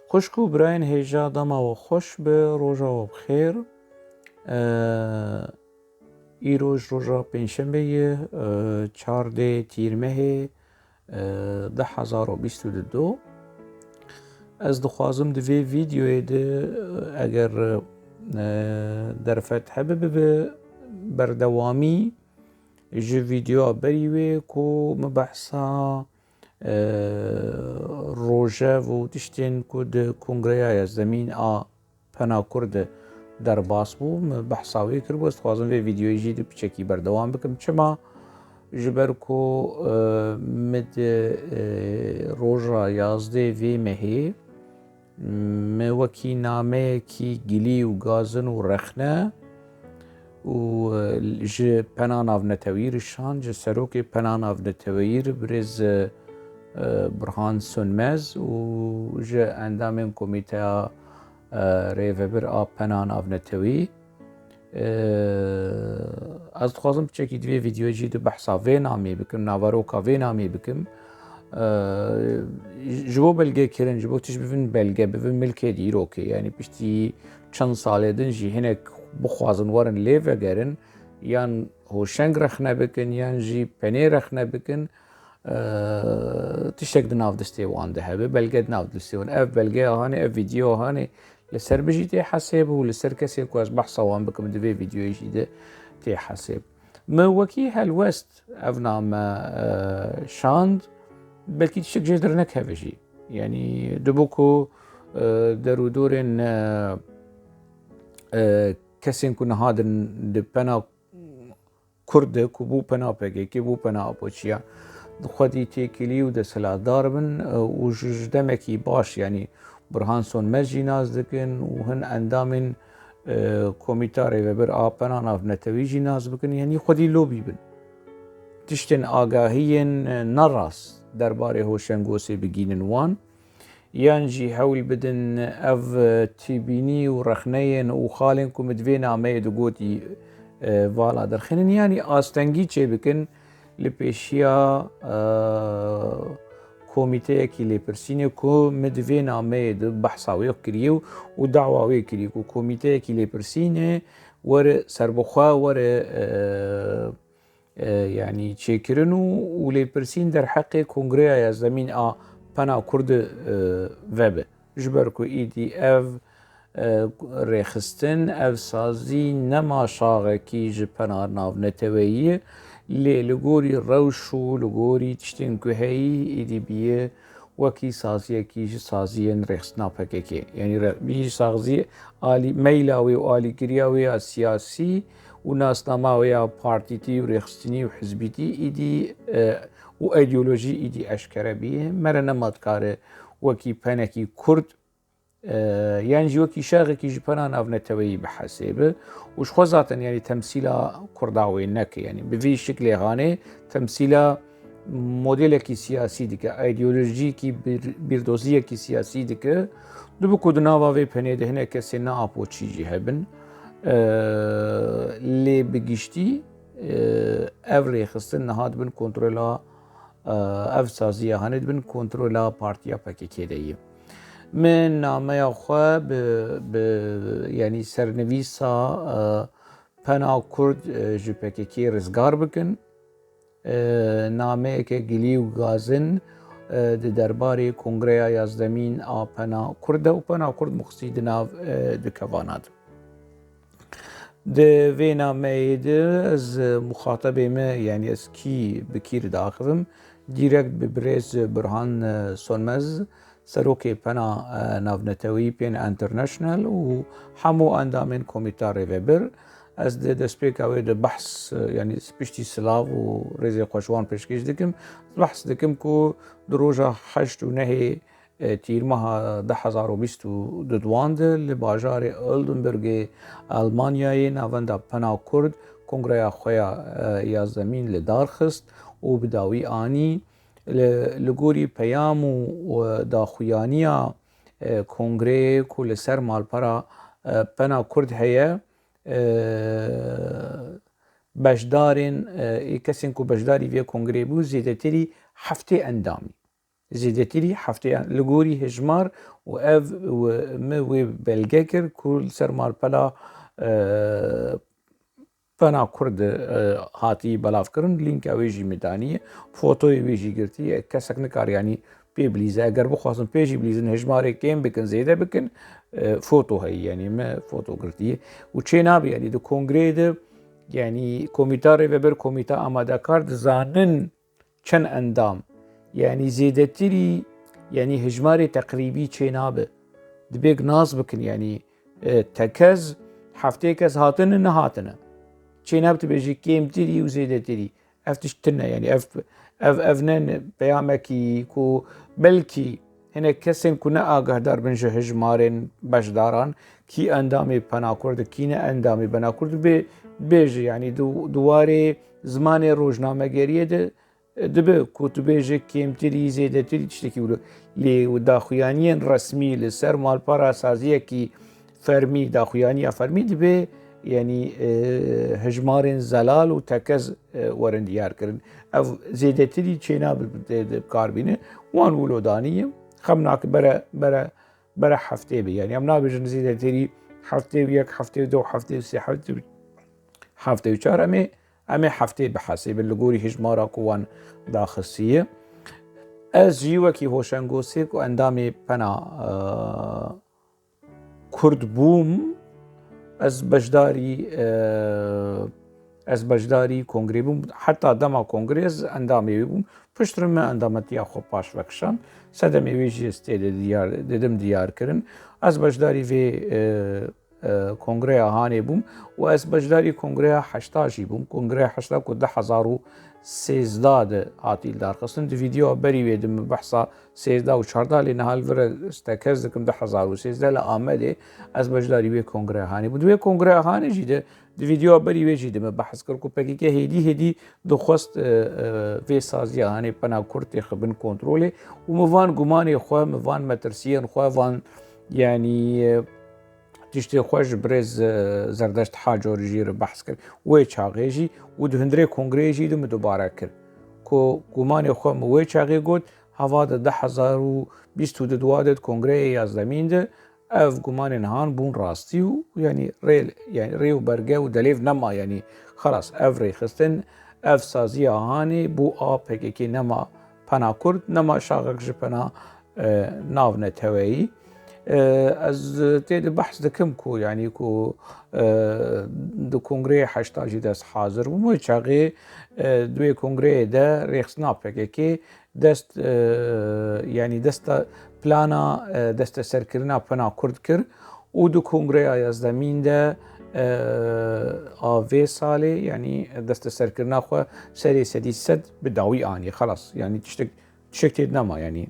خوشک و براین هیجا دما و خوش به روژا و بخیر. ای روژا پنجشنبه 14 تیر مه 2022. از دخوازم دوی ویدیوی ده اگر در فتحه به بردوامی جو ویدیو بریوی کو مبحثا روژه و تشتین کد کنگره زمین پنا کرد در باس بو بحثاوی کرد است خوازم وی ویدیوی جید بچکی بردوام بکم چما جبر کو مد روژا 11 وی مهی موکی نامه کی گلی و گازن و رخنه و ج پنان آف نتویرشان ج سروک پنان آف نتویر برز برهان سنمز و ج اندام کمیته ریوبر آب پنان آف نتوی از خوازم بچکی دوی ویدیو جید بحثا وی نامی بکم ناواروکا وی نامی بکم جبو بلگه کرن جبو تش بفن بلگه بفن ملکه دیروکه یعنی پشتی چند ساله دن جی هنک بخوازن ورن لیوه گرن یان هوشنگ رخنه بکن یان جی پنی رخنه بکن تشتک دناف دسته وانده هبه بلگه دناف دسته وان اف بلگه آهانه اف ویدیو آهانه لسر بجی تی حساب و لسر کسی که از بحثا وان بکم دوی ویدیوی جیده تی حساب موکی هلوست اف نام شاند بلکی تشتک جدر نکه جی یعنی دبوکو درو دورن کسین که نهادن دپنا کرد کبو پنا پگه که بو پنا اپوچیا خودی تیکلی و دسلادار بن و جدمکی باش یعنی برهان سون مجی ناز دکن و هن اندامن کمیتاری و بر آپنا ناف نتویجی ناز بکن یعنی خودی لوبی بن تشتن آگاهین نراس درباره هوشنگوسی بگینن وان یانجی حول بدن اف تیبینی و رخنین و خالن که مدوین آمه دگوتی والا درخنین یعنی آستنگی چه بکن لپیشیا کمیته کی لپرسینه که مدوین آمه د بحثاوی کریو و دعواوی کریو که کمیته کی لپرسینه ور سربخوا ور یعنی چه کرنو و لپرسین در حق کنگره یا زمین پنا کرد وبه جبر کو ایدی اف ریخستن اف سازی نما شاغه کی ج پنا ناو نتویی لگوری روشو لگوری تشتین که هی ایدی بیه وکی سازی کی ج سازی ریخستنا پکه که یعنی بیه سازی آلی میلاوی و آلی گریاوی سیاسی و ناسناماوی پارتیتی و ریخستنی و حزبیتی ایدی و ایدئولوژی ایدی اشکره بیه مره نمادکاره وکی پنکی کرد یعنی جی وکی شاغه کی جپنان او نتوی بحسابه وش خوزاتن یعنی تمثیلا کرداوی نکه یعنی بوی شکل غانه تمثیلا مدل کی سیاسی دیگه ایدئولوژی کی بیردوزی کی سیاسی دیگه دو کدنا و پنه دهنه کسی نه اپوچی جی هبن لی بگیشتی اوری خستن نهاد بن کنترلا اف سازی هاند بن کنترلا پارتیا پکی کدیه من نامه خواه یعنی سرنویسا پنا کرد جو پکی کی رزگار بکن نامه که گلی و گازن درباره کنگره یازدمین پنا کرد و پنا کرد مقصید ناو دکواناد ده وی نامه ده از مخاطبه ما یعنی از کی بکیر داخلم دیرکت ببرز برهان سونمز سروک پنا ناونتوی پین انترنشنل و همو اندامن کمیتار ریوبر از ده دسپیک اوی ده بحث یعنی پشتی سلاو و ریزی خوشوان پیشکش دکم بحث دکم که دروجه 8 و 9 تیر ماه 2022 ده لباجار اولدنبرگ آلمانیای ناونده پنا کرد کنگره خویا یازدمین لدار خست و بداوی آنی لگوری پیام و داخویانیا کنگره کل سر مالپرا پنا کرد هیا بشدارن کسین کو بشداری وی کنگره بو زیده تری هفته اندامی زیدتری هفته لگوری هجمار و اف و مو بلگه کر کل سر مالپلا پنا کرد هاتی بلاف کرن لینک اویجی میدانیه فوتوی ویجی گرتی کسک نکار یعنی پی بلیزه اگر بخواستن پیجی بلیزن هجماره کم بکن زیده بکن فوتو هی یعنی ما فوتو گرتیه و چه نابی یعنی دو کنگره ده یعنی کمیتار و بر کمیتا آماده کرد زانن چند اندام یعنی زیدتری یعنی هجماره تقریبی چه نابه دبیگ ناز بکن یعنی تکز هفته کس هاتن نه هاتنه چه نبت بيجي كيم تري وزيادة تري افتشتنا يعني افنان بيامكي كو بلكي هنا كسن كنا آگاه دار بنجه هجمارن بشداران كي اندامي پنا کرد كي نه اندامي بنا کرد بيجي يعني دواري زمان روجنامه گريه ده دبه كو تو بيجي كيم تري زيادة تري تشتكي ولو لي داخويانيين رسمي لسر مال پارا سازيه كي فرمي داخويانيا فرمي دبه يعني هجمارين زلال و تكز ورن ديار كرن او زيدتري چينا بكاربينه وان ولودانيه خمناك برا هفته بي يعني امنا بجن زيدتري هفته ويك هفته دو هفته سي هفته وچار امي هفته بحسب اللقوري هجمارا كوان داخسيه از جيوكي هوشنگوسيك و اندامي پنا كرد بوم از بجداری کنگره بوم حتی دما کنگره از اندامی بوم پشتر من اندامتی خو پاش وکشان سدمی ویجی استید دیار کرن از بجداری وی کنگره هانی بوم و از بجداری کنگره 80 بوم کنگره 80 کو 1013 هاتیل دار خصن دی ویدیو بری ویدم بحثا 13 و 14 لنهال ور استکز دکم 1013 لآمده از بجداری وی کنگره هانی بود وی کنگره هانی جیده دی ویدیو بری وی جیده بحث کر کو پکی که هدی دو خواست وی سازی هانی پنا کرتی خبن کنترول و موان گمان خو موان مترسیان خو وان يعني تشتي خوش برز زردشت حاجور جير بحث كر وي چاغيجي ود هندري كونغريجي دم دوباره كر كو گمان خو وي چاغي گوت هوا د 1022 كونغري يازدمين ده اف گمان نهان بون راستي يعني ريل يعني ريو برگه و دليف نما يعني خلاص افري خستن اف سازي هاني بو اپكي نما پنا كرد نما شاغك جپنا ناو نتوي از تيد بحث دكم كو يعني كو دو كونغري 80 دست حاضر ومو چاغي دوی كونغري ده ريخسنا پكي دست يعني دست پلانا دست سركرنا پنا كرد كر و دو كونغري يازدمين ده آوه سالي يعني دست سركرنا خو سري سد بداوي آني خلاص يعني تشتك تيد نما يعني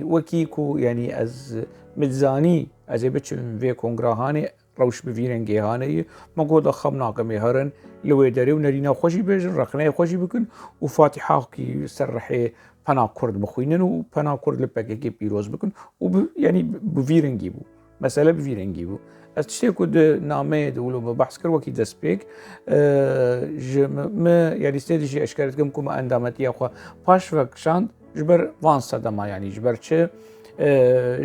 وكيكو يعني از متزاني از بچم في كونغراهاني روش بفيرنگي هاني مقود خمنا كمي هرن لوي دري ونرينا خوشي بيجن رخنا خوشي بكن وفاتحه كي سرحي پنا كرد بخوينن و پنا كرد لبكي بيروز بكن يعني بفيرنگي بو مسألة بفيرنگي بو از تشتكو ده نامه دولو بحث كر وكي دسبيك ما يعني استدشي اشكالتكم كما اندامتي اخوا باش وكشاند جبر وان صدما يعني جبر چه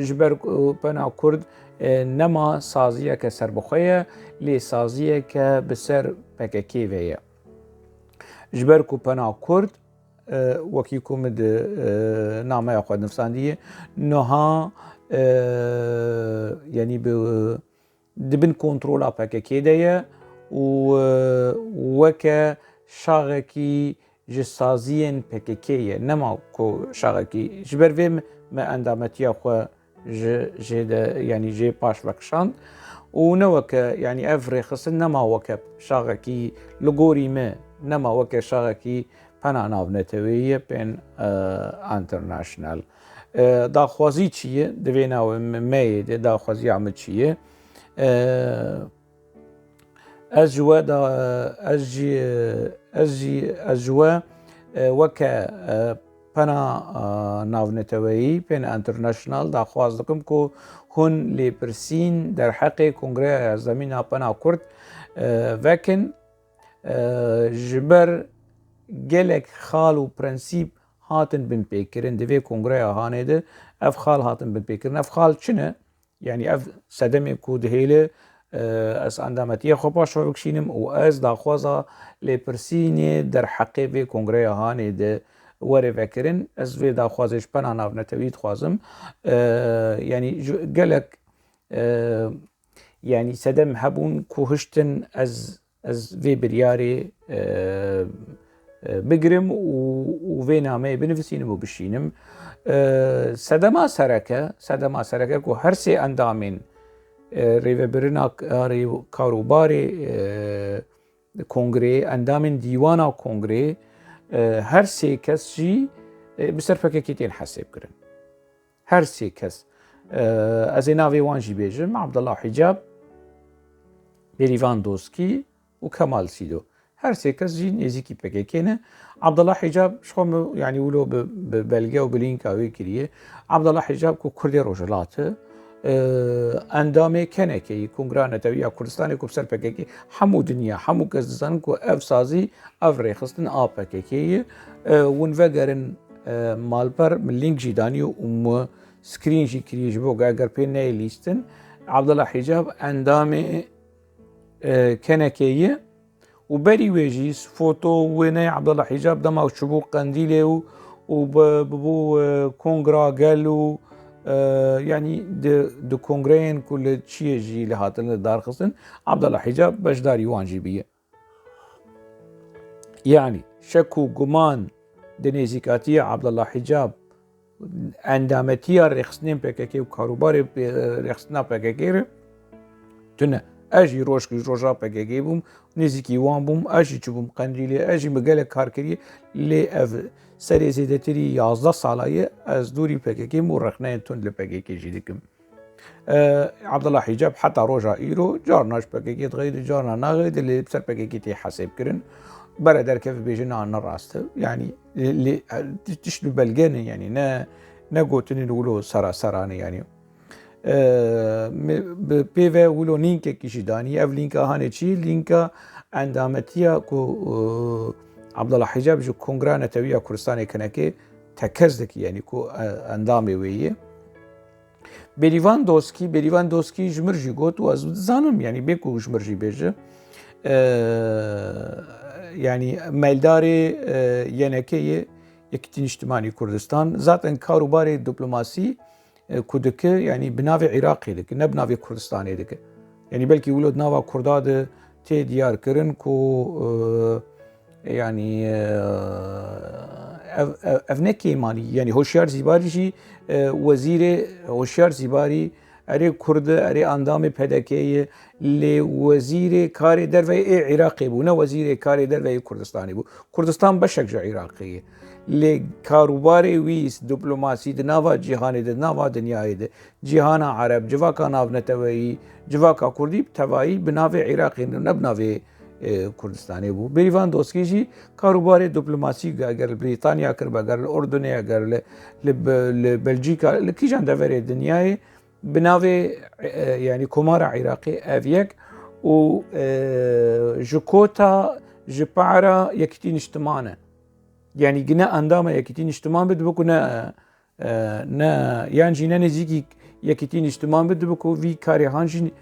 جبر پنا کرد نما سازیه که سربخویه لی سازیه که بسر پککی ویه جبر کو پنا کرد وکی کومد نامه خود نفساندیه نها يعني دبن كنترولا پککی دیه وکه شاغکی جسازين پککیه نما کو شاغکی جبر ویم ما اندامتیا خو يعني جي باش وكشان ونوك يعني افري خصن نما وك شاغکی لغوري ما نما وك شاغکی پنا ناونتویه بين انترناشنال دا خوازی چیه دوینا و می دا خوازی عمل چیه أجوا وكا پنا ناونتوی پن انترناشنال دا خواست دکم که هن لی پرسین در حق کنگره زمین پنا کرد وکن جبر گلک خال و پرنسیب هاتن بن پیکرن دوی کنگره هانه ده اف خال هاتن بن پیکرن اف خال چنه یعنی اف صدمه کو دهیله از اندامتی خو باش بکشینم و از داخوازا لپرسینی در حقی وی کنگره هانه ده وره فکرن از وی داخوازش پناه ناو نتوید خوازم یعنی گلک يعني سدم هبون كوهشتن از في برياري بقرم وفي نامي بنفسينم وبشينم سدما سركه كو هرسي اندامين ريفا برنا كاروباري كونغري اندامين ديوانا كونغري هرسي كس جي بسر فككيتين حسب كرن هرسي كس از ناوی وانجی بیجم عبدالله حجاب لیواندوسکی و کمال سیدو هر سه کس جی نزیکی پککنه عبدالله حجاب شخم يعني ولو ببلغه و بلینک اوی کریه عبدالله حجاب کو کردی روجلاته اندامه کنه که کنگران توی کردستان کو بسر پککی همو دنیا همو کس دزان کو اف سازی اف ریخستن آ پککی ون وگرن مالپر من لینک جیدانی و سكرين جي كريج بوغا قربين ليستن عبد الله حجاب اندامي كنكيه وبري ويجيس فوتو ويني عبد الله حجاب دما وشبو قنديله وببو كونغرا قالوا يعني دو كونغرين كل شيء جي لهاتن دار خصن عبد الله حجاب باش دار يوانجي بيه يعني شكو قمان دنيزيكاتيه عبد الله حجاب اندامتی رخصنیم پککی و کاروبار رخصنا پککی رو تونه اجی روشا پککی بوم نزیکی وان بوم اجی چوبوم قندیلی اجی مگل کار کری لی اف سری زیدتری 11 سالایه از دوری پککی مو رخنه تون لپککی جیدکم عبدالله حجاب حتی روشا ایرو جارناش پککی تغیر جارنا ناغید لی بسر پککی تی حساب کرن برادر كيف بيجينا عنا راسته يعني اللي تشلو بلغاني يعني نا قوتني نقولو سراني يعني بيفا ولو لينكا كيشي داني اف لينكا هاني تشي لينكا اندامتيا كو عبد الله حجاب جو كونغرانا تويا كردستاني كنكي تكزدك يعني كو اندامي ويه بليفاندوسكي جمرجي قوت واز زانم يعني بيكو جمرجي بيجه يعني مالداري ينكي يكتين اجتماعي كردستان ذاتن كاروباري دبلوماسي كودك يعني بنافي عراقي دك نبنافي كردستاني دك يعني بلكي ولد نافا كرداد تي ديار كرن كو يعني افنكي مالي يعني هوشيار زيباري جي وزير هوشيار زيباري اری کرد اری اندام پدکه لی وزیر کار دروی عراقی بو نه وزیر کار دروی کردستانی بو کردستان بشک جو عراقیه لی کاروبار ویس دیپلماسی د نوا جهان د نوا دنیای د جهان عرب جواکا ناو نتوی جواکا کردی توایی بناو عراقی نه بناو کردستانی بو لیواندوسکی جی کاروبار دیپلماسی اگر بریتانیا کر اگر اردن اگر بلژیکا لکی جان دور دنیای بناوي يعني كومارا عراقي افيك و جكوتا جبارا يكتين اجتماعنا يعني جنا انداما يكتين اجتماع بد بكو نا يعني جينا نزيكي يكتين اجتماع بد بكو في كاري هانجي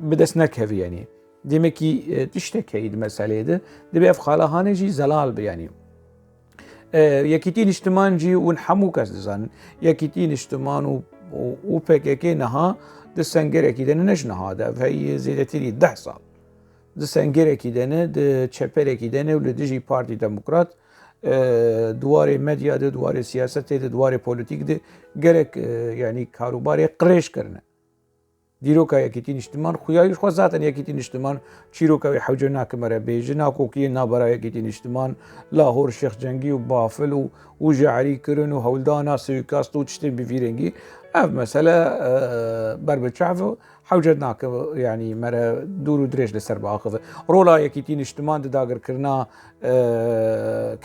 بدس نكهفي يعني ديمكي تشتكي المسألة ده دبي افخاله هانجي زلال يعني يكتين اجتماع جي ونحمو كاسدزان يكتين اجتماع و PKK نها د سنگرکی دنه نش نهاده و زیادتری 10 سال د سنگرکی دنه د چپرکی دنه و لدیجی پارتی دموکرات دواره مدیا ده دواره سیاست ده دواره پولیتیک ده گرک یعنی کاروبار قریش کرنه دیروکا یکیتین اجتماع خویایش خو ذاتن یکیتین اجتماع چیروکا حوجه ناکمره بیج ناکوکی نابرای یکیتین اجتماع لاهور شیخ جنگی و بافل و جعری کرن و هولدانا سویکاست و تشتین بفیرنگی اف مسألة بربتشعف حوجدناك يعني مرة دور ودريش لسر باخذ رولا يكيتين اجتماع داغر كرنا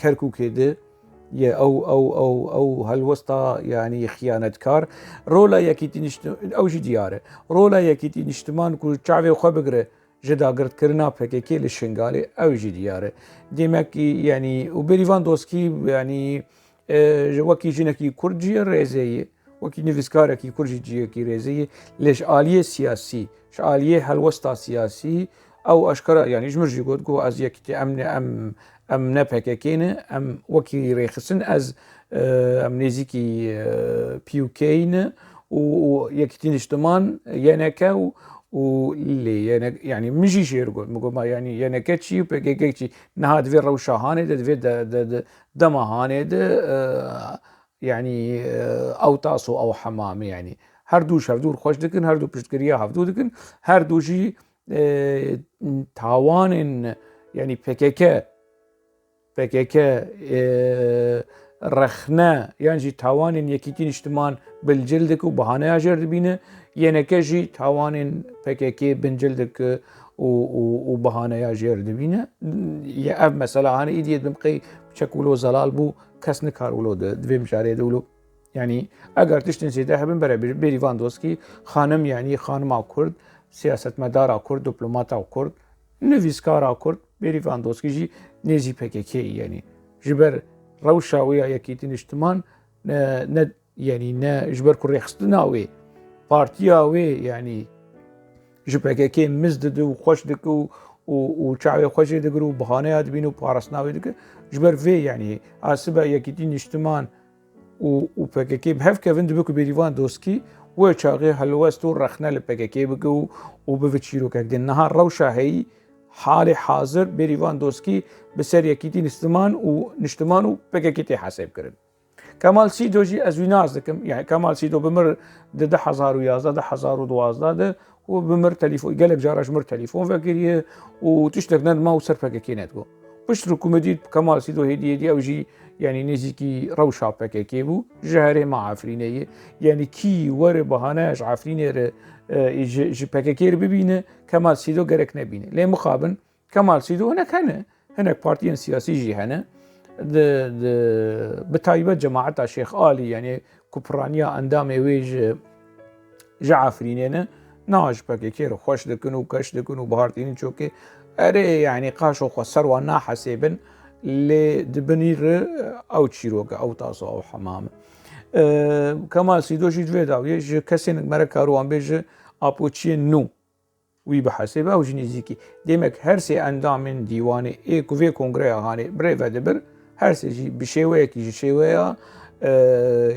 كركوك ده او هالوسطى يعني خيانة كار رولا يكيتين او جي دياره رولا يكيتين اجتماع كو تشعفي وخبقره جداغر كرنا PKK للشنغالي او جي دياره ديمك يعني وبليواندوسكي يعني وەکی ژنێکی کورجیە ڕێزەیە وەکی نویسکارێکی کوردی جیەکی ڕێزەیە لێش ئالیە سیاسی شعالیە هەلوەستا سیاسی ئەو ئەشکرا یعنی ژمرژی گوت گۆ ئەز یەکتی ئەم نەپەکەکێنە ئەم وەکی ڕێخستن ئەز ئەم نێزیکی پیوکەینە و یەکتی نیشتمان یەنەکە و لێ ینی مژی شێر گوت مگوما ینی یەنەکە چی و پێکێکی نەها دوێ ڕەوشەهانێ دەوێت دەمەهانێدە یعنی ئەو تاس و ئەو حەمامە ینی هەردووش هەفتوو خۆش دکن هەردوو پشتگیریە هەفتوو دکن هەردووژی تاوانên ینی پێکێکە رەخنە یانجی تاوانên یەکیتی نیشتمان بنجل دکە و بەهانەیە ژێر دبینە یەنەکەژی تاوانên پێکێکێ بنجل دکە و بەهانەیە ژێر دبینە ئەف مەسەلا هانە ئیدیێت بمقی چەکولۆ زەلال بوو کەس نکارولۆ دوێ مشارێ دەولۆ ینی ئەگەر تشتن سێدە هەبن بەرە بێریڤاندۆسکی خانم ینی خانما کورد سیاستمەدارا کورد دیپلۆماتا کورد نویسکارا کورد بێریڤاندۆسکیژی نێزی پێکێکێ ینی ji ber rewşa wê ya yekîtî niştiman yanî ne ji ber ku rêxistina wê partiya wê yanî ji PKK miz dide û xweş dike û çavê xweşê digir û bihaneya dibîne û parastina wê dike ji ber vê yanî asibe yekîtî niştiman û PKK bi hev kevin dibe ku bêrîvan doskî wê çaxê helwest û rexne li PKK bike û bive çîrokek din niha rewşa heyî حالê hazir bêrîvan doskî bi ser yekîtî niştiman û PKK tê heseb kirin. Kemal Sîdo jî ez wî naz dikim yani Kemal Sîdo bimir di 2011 2012 de û bimir telîfon gelek cara ji mir telîfon vekiriye û tiştek nedima û ser PKK netgo. Pişt rikûmetî Kemal Sîdo hêdiyê ew jî yani nêzîkî rewşa PKK bû ji herêma Efrîneyê yani kî were bihaneya ji Efrînê re ji PKK re bibîne Kemal Sîdo gerek nebîne. Lê mixabin Kemal Sîdo hinek hene hinek partiyên siyasî jî hene bi taybet cemaeta Şêx Alî yani ku piraniya endamê wê ji Efrînê ne na ji PKK re xweş dikin û keş dikin û bihartînên çokê erê yani qaşo xwe ser wan nahesêbin lê dibinî re ew çîroke ew tas ew hemame. Kemal Sîdo jî divê dawiyê ji kesên mere karwan bê ji apoçiyên nû wî bihesêbe ew jî nêzîkî demek her sê endamên dîwanê ê ku vê kongreya hanê birêve dibir her sê jî bi şêweyekî ji şêweya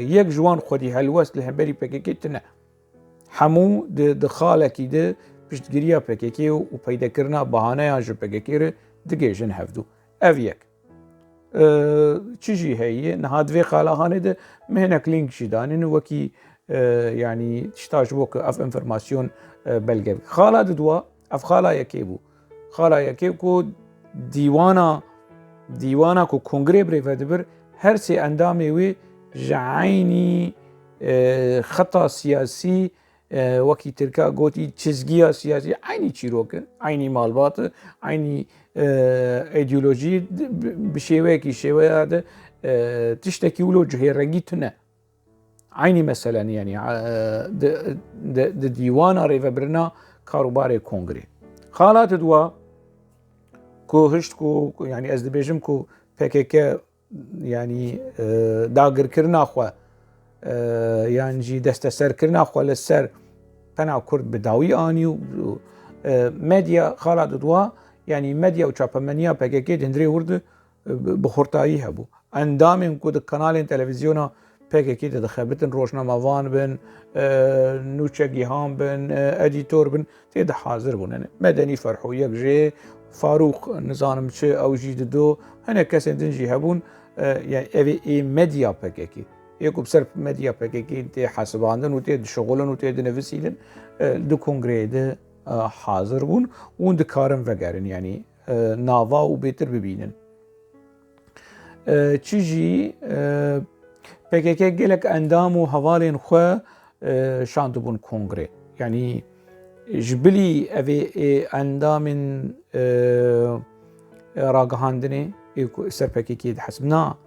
yek ji wan xwedî helwest li hemberî PKK tune hemû di xalekî de piştgiriya PKK û peydekirina bihaneya ji PKK re digêjin hevdû ev yek. Çi jî heye niha divê xalahanê de min hinek lînk jî danîn wekî yani tişta ji bo ku ev informasyon belge bike. Xala di duwa ev xala yekê bû. Xala yekê ku dîwana ku kongrê birêve dibir her sê endamê wê ji aynî xeta siyasî wekî Tirka gotî çizgiya siyasî aynî çîrok in aynî malbat aynî îdeolojî bi şêweyekî şêweya de tiştekî wilo cihêrengî tune aynî meselen yani di dîwana rêvebirina karûbarê kongrê. Xala di duwa ku hişt ku yani ez dibêjim ku PKK yani dagirkirina xwe yan jî desteserkirina xwe li ser pena Kurd bi dawî anî û medya xala di duwa yani medya û çapemeniya PKK hindirê wir bi xurtayî hebû. Endamên ku di kanalên televizyona PKK de dixebitin rojnamevan bin, nûçegîhan bin, edîtor bin tê de hazir bûn. Medenî Ferhûyek jê Farûq nizanim çi ew jî dido hinek kesên din jî hebûn yani ev ê medya PKK. Ê ku bi ser medya PKK tê hesibandin û tê dişexulin û tê dinivîsînin di kongreyê de hazir bûn û dikarin vegerin yani nava û bêtir bibînin. Çi jî PKK gelek endam û hevalên xwe şandibûn kongrê yani ji bilî ev ê endamên ragihandinê ê ku ser PKK dihesib na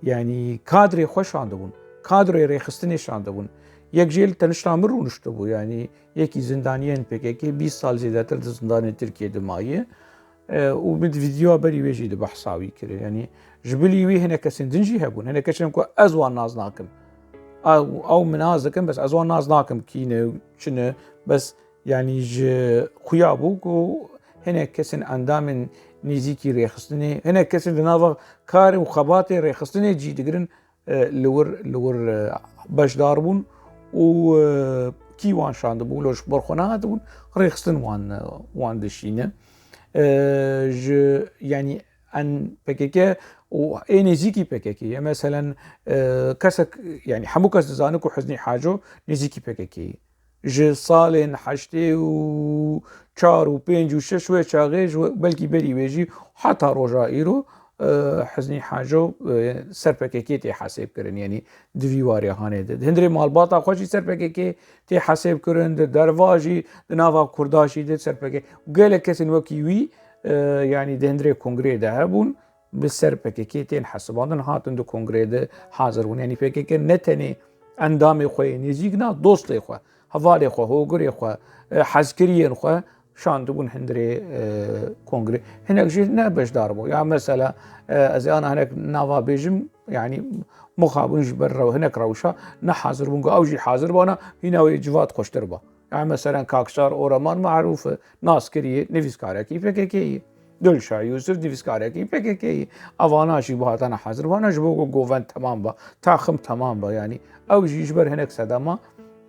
yani kadrê xwe şandibûn kadrê rêxistinê şandibûn yek jê li tenişta min rûniştibû yani yekî zindaniyên PKK 20 sal zêdetir di zindanên Tirkiyeyê de maye و من فيديو بري ويجي بحثاوي كده يعني جبلي وي هنا كسن دنجي هبون هنا كشن كو ازوان ناز ناكم او منازكم بس ازوان ناز ناكم كينه شنو بس يعني ج خيابوكو هنا كسن اندام نيزيكي ريخستني هنا كسن لنافا كاري وخباتي ريخستني جي دقرن لور باش داربون و كيوان شاندبون لوش برخونات بون ريخستن وان دشينه يعني ان PKK و نزيكي PKK يعني مثلا كسك يعني حمو كس زانك وحزني حاجه نزيكي PKK ج صالن حشتي و 4 و 5 و 6 و شاغج بلكي بري ويجي حتى روجا ايرو حزني حاجه سر PKK تي حساب كرن يعني دويواري هانه هندري مالباطا خوشي سر PKK تي حساب كرن درواجي نافا كرداشي دي سر PKK وقال كسن وكيوي يعني دهندري كونغري دهبون بالسر PKK تين حسبان هاتن دو كونغري ده حاضرون يعني PKK نتني اندامي خوي نزيقنا دوستي خو هوالي خو هوغري خو حزكريين خو شان دبون هندري كونغري هناك جينا باش داربو يعني مثلا از انا هناك نافا بيجم يعني مخابنج برا وهناك روشا نحاضر بونغو اوجي حاضر بانا هنا ويجوات خوشتربا يعني مثلا كاكشار اورمان معروف ناس كريه نفيسكاركي PKK دلشا يوسف نفيسكاركي PKK اواناشي بهاتنا حاضر بانا جبوغو جوفن تمام با تاخم تمام با يعني اوجي جبر هناك سداما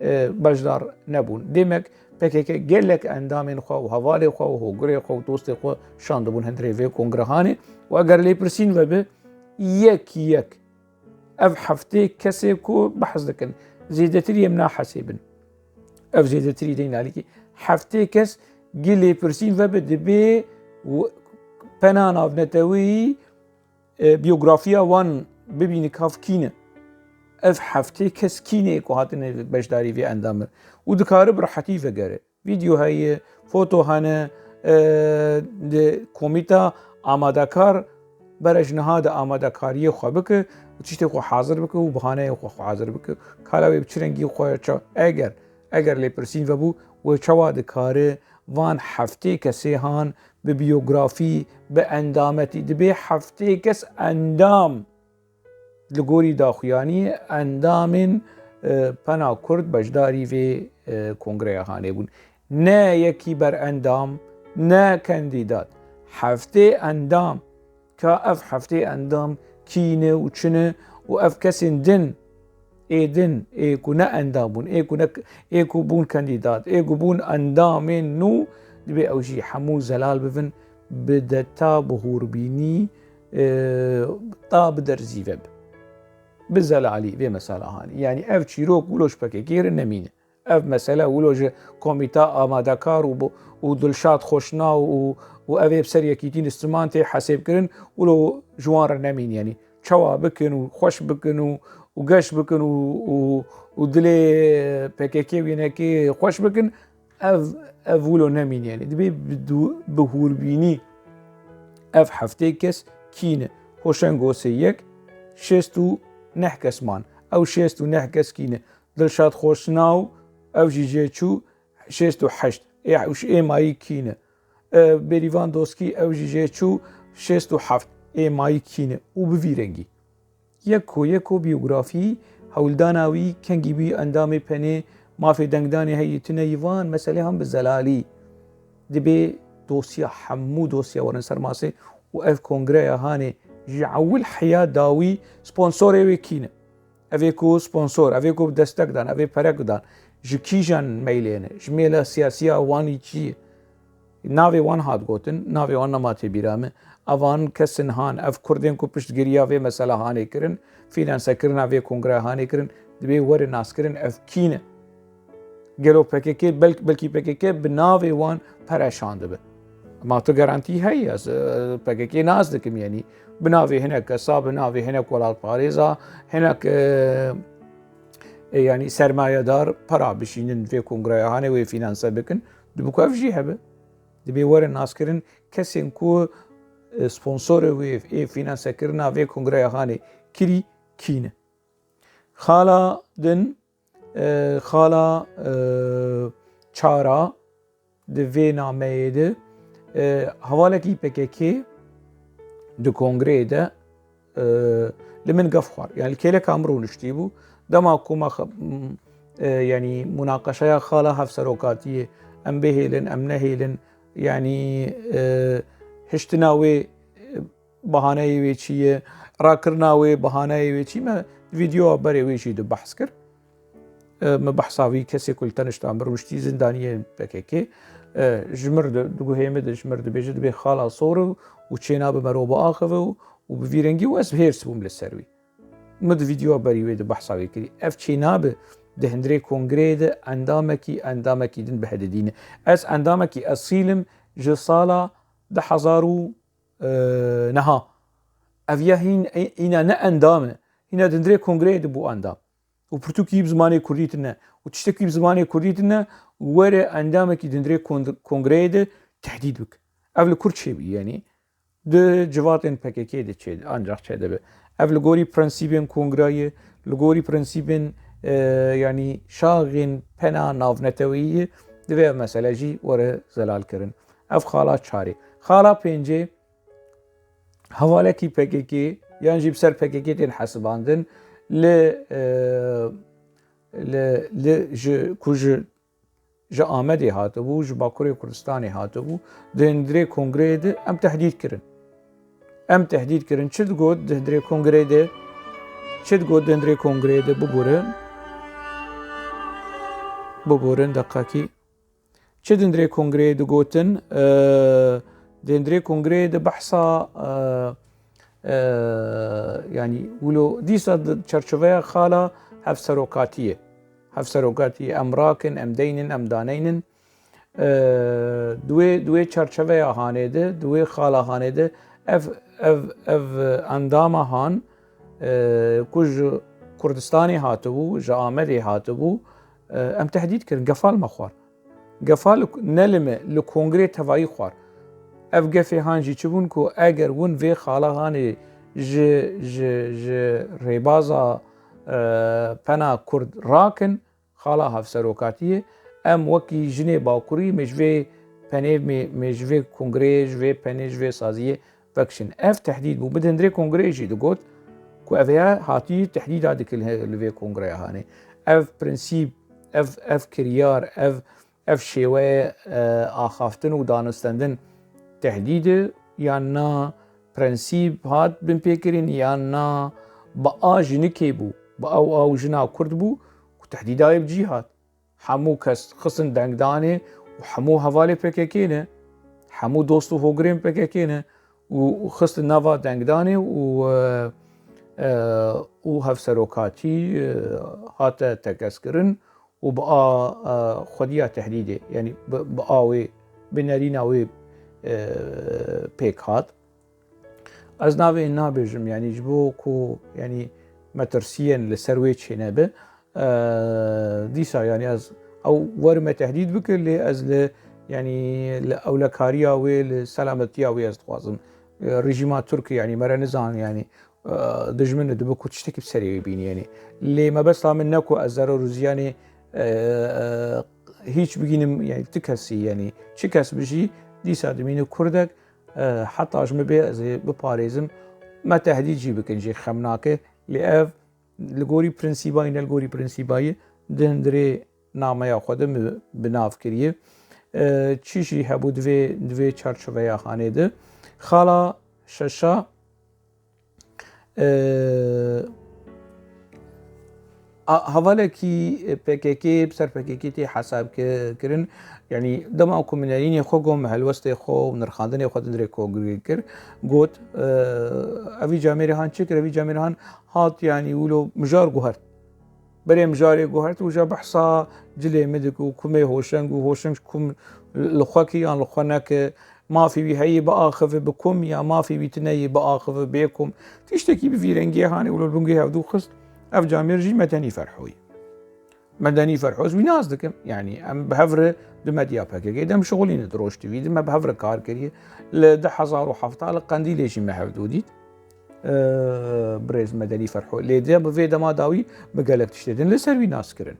بجدار نبون ديمك PKK جلك اندامين خو وهوالي خو وهوغري خو دوستي خو شاندبون هندري في كونغرهاني واگر لي برسين وبه يك اف حفتي كسي كو بحث دكن زيدتري يمنا حسيبن اف زيدتري دين عليكي حفتي كس جلي برسين وبه دبي بنانا بنتوي بيوغرافيا وان ببيني كاف كينه اف حفتي کس کینه کو هاتنه بشداری وی اندامر و دکاره براحتی وگره ویدیو های فوتو هنه ده کمیتا آمادکار برش نهاد آمادکاری خو بکه و چیشتی خو حاضر بکه و بهانه خو حاضر بکه کالاوی بچرنگی خو چا اگر لیپرسین و بو و چوا دکاره وان حفتي كسيهان ببيوغرافي باندامتي دبي حفتي كس اندام لغوري داخویانی اندام پنا کرد بجداری و کنگره هانه بون نه یکی بر اندام نه کندیدات هفته اندام که اف هفته اندام کینه و چنه و اف کسین دن ایکو نه اندام بون ایکو بون کندیدات ایکو بون اندام نو دبی اوشی حمو زلال بفن بدتا بهور بینی تا بدرزی وب بزل علي في مسألة هاني يعني اف تشيروك ولوش بكيكير نمينه اف مسألة ولوش كوميتا آمادكار ودلشات خوشنا وأفي بسرية كيتين استمانتي حسيب كرن ولو جوار نمين يعني شوا بكن وخوش بكن وقش بكن ودلي بكيكي وينكي خوش بكن اف ولو نمين يعني دبي بدو بهور بيني اف حفتيكس كينه خوشنگو سيك شستو نحكس مان او شيستو نحكس كينه دلشات خوشناو او جيجيتشو شيستو حشت وش ماي كينه بريفان دوسكي او جيجيتشو شيستو حفت ماي كينه وبفيرنجي يكو بيوغرافي هولداناوي كنجي بي اندامي بني ما في دنگداني هيتنا يوان مسألة هم بالزلالي دبي دوسيا حمو دوسيا ورن سرماسي واف كونغريا هاني جعول حياة داوي سبونسوري ويكينه افيكو سبونسور افيكو دستك دان افي پرك دان جكيجان ميلين جميلة سياسية واني چي ناوي وان هات گوتن ناوي وان نماتي بيرامه اوان كسن هان اف كردين کو پشت گريا في مسألة هاني کرن فينانسا کرن افي كونغريا هاني کرن دبي ور ناس کرن اف كينه گلو PKK بلكي PKK بناوي وان پرشان دبه ما تو garanti هي از PKK ناس دكم يعني بناوي هناك صاب بناوي هناك ولاد باريزا هناك يعني سرمایه دار para بشینن في کنگره هانه و فینانسه بکن دبو کو افجی هبه دبی ور ناس کرن کسین کو سپانسور و فینانسه کرنا في کنگره هانه کری کینه خالا دن خالا چارا د وی نامه ده هەواڵێکی PKK di kongreyê de li min gef xwar yani kêleka mir rûniştî bû dema ku me yani mûnaqeşeya xala hevserokatiyê em bihêlin em nehêlin yani hiştina wê behaneyê wê çi ye rakirina wê behaneyê wê çi me vîdyoa berê wê jî di behs kir me behsa wî kesê ku li tenişta mir rûniştî zindaniyên PKK ji mir diguhême de ji mir dibêje dibe xala sor û çêna bi merov biaxive û bi vî rengî û ez hêrs bûm li ser wî me di vîdyoa berî wê di behsa wê kirî ev çê nabe di hindirê kongreyê de endamekî din bihedidîne ez endamekî esîlim ji sala 2009 neha ev ya hîna ne endam e hîna di hindirê kongreyê de bû endam û pirtûkî bi zimanê Kurdî tune û tiştekî bi zimanê Kurdî tune were endamekî di hindirê kongreyê de tehdîd bike ev li kur çêbî yani di civatên PKK de çê ancak çê dibe ev li gorî prensîbên kongrayê li gorî prensîbên yani şaxên pena navnetewîyê divê ev mesele jî were zelal kirin ev xala çarê xala pêncê hevalekî PKK yan jî bi ser PKK tên hesibandin ku ji Amedê hatibû ji Bakurê Kurdistanê hatibû di hindirê kongreyê de em tehdîd kirin çi digot di hindirê kongreyê de biborin deqekî çi di hindirê kongreyê digotin di hindirê kongreyê de behsa yani wilo dîsa di çerçeveya xala hevserokatiyê em rakin em deynin em daneynin duê çerçeveya hanê de duê xala hanê de ev endama han ku ji Kurdistanê hatibû ji Amedê hatibû em tehdîd kirin gefal me xwar gefal ne li me li kongrê tevayî xwar ev gefê han jî çi bûn ku eger hûn vê xala hanê ji rêbaza pena Kurd rakin xala hevserokatiyê em wekî jinê Bakurî me ji vê penê me ji vê kongreyê ji vê penê ji vê saziyê vekişin ev tehdîd bû bi hindirê kongreyê jî digot ku ev ya hatî tehdîda dikir li vê kongreya hanê ev prinsîp ev kiryar ev şêweye axaftin û danistendin tehdîd yan na prensîp hat bin pêkirin yan na bi a jinikê bû bi ew jina Kurd bû ku tehdîdayê bi cî hat hemû kes xistin dengdanê û hemû hevalê PKK ne hemû dost û hogirên PKK ne û xistin nava dengdanê û hevserokatî hate tekeskirin û bi a xwediya tehdîdê yani bi a wê bi nerîna wê pêk hat ez navê nabêjim yani ji bo ku yani me tirsiyên li ser wê çênebe dîsa yani ez ew werime tehdîd bikir lê ez li yani li ewlekariya wê li selametiya wê ez dixwazim rejîma Tirkî yani me re nizan yani dijmin dibe ku tiştekî bi serê wê bînî yani lê mebesta min ne ku ez zero rûziyanê hiç bigînim yani ti kesî yani çi kes bijî dîsa dimîne Kurdek heta ji me bê ez ê biparêzim me tehdîd jî bikin jê xem nake lê ev li gorî prinsîbayî ne li gorî prinsîbayî di hindirê nameya xwe de bi nav kiriye çî jî hebû divê çerçeveya hanê de xala şeşa hevalekî PKK bi ser PKK tê hesab kirin yani dema ku min nêrînê xwe got me helwestê xwe û nirxandinê xwe di hindirê kongreyê kir got evî camerê han çi kir evî camerê han hat yani wilo mijar guhert berê mijarê guhert û ja behsa cilê me dik û kumê hoşeng û hoşeng kum li xwe kî yan li xwe neke mafî wî heyê biaxive bi kum ya mafî wî tineyê biaxive bê kum tiştekî bi vî rengiyê hanê wilo li bingê hevdû xist ev camêr jî medenî ferhoyî medenî ferhoz wî naz dikim yani em bi hev di medya PKK de em şixulîne di Roj TV'de me bi hev kar kiriye li 2017 li Qendîlê jî me hevdû dît birêz medenî ferho lê de bi vê dema dawî bi gelek tiştê din li ser wî nas kirin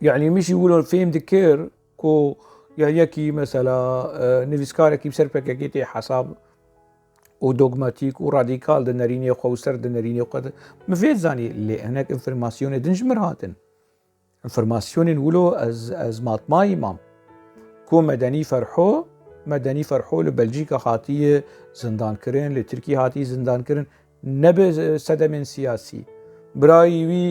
yani mişî wilo fêm dikir ku یا یکی مثلا نویسکارێکی بسەر پێکەکەی تێ حساب و دۆگماتیک و ڕادیکال دەنەرینێ خۆ و سەر دەنەرینێ قەت مفێت زانی لێ هەنێک ئینفرماسیۆنێ دنجمر هاتن ئینفرماسیۆنێن ولۆ ئەز ماتمایی مام کۆ مەدەنی فەرحۆ لە بەلجیکا هاتیە زندانکردن لە تورکی هاتی زندانکردن نەبێ سەدەمێن سیاسی برایی وی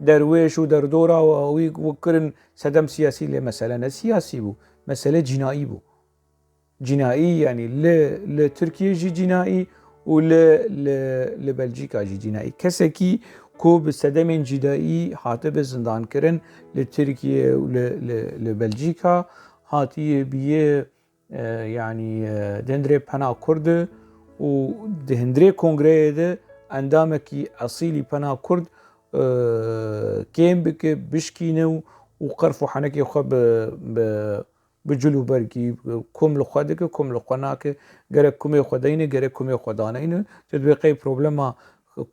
دەروێش و دەردۆراوە وی وەکردن سەدەم سیاسی لێ مەسەلە سیاسی بوو مەسەلە جینایی بوو جینایی ینی لە تورکیەژی جینایی و لە بەلجیکاژی جینایی کەسێکی کۆ بە سەدەمێن جیدایی هاتە بە زندانکردن لە تورکیە و لە بەلجیکا هاتیە بیە ینی دەندرێ پەنا کوردە و دهندرێ کۆنگرەیەدە ئەندامێکی ئەسیلی پەنا کورد کێم بکە بشکینە و قەرف و حەنەکی خۆ بجل و بەرگی کۆم لە خوا دەکە کۆم لە خوا ناکە گەرە کومێ خۆدەینە گەرە کومێ خۆدانەینە تبێقەی پرۆبلەما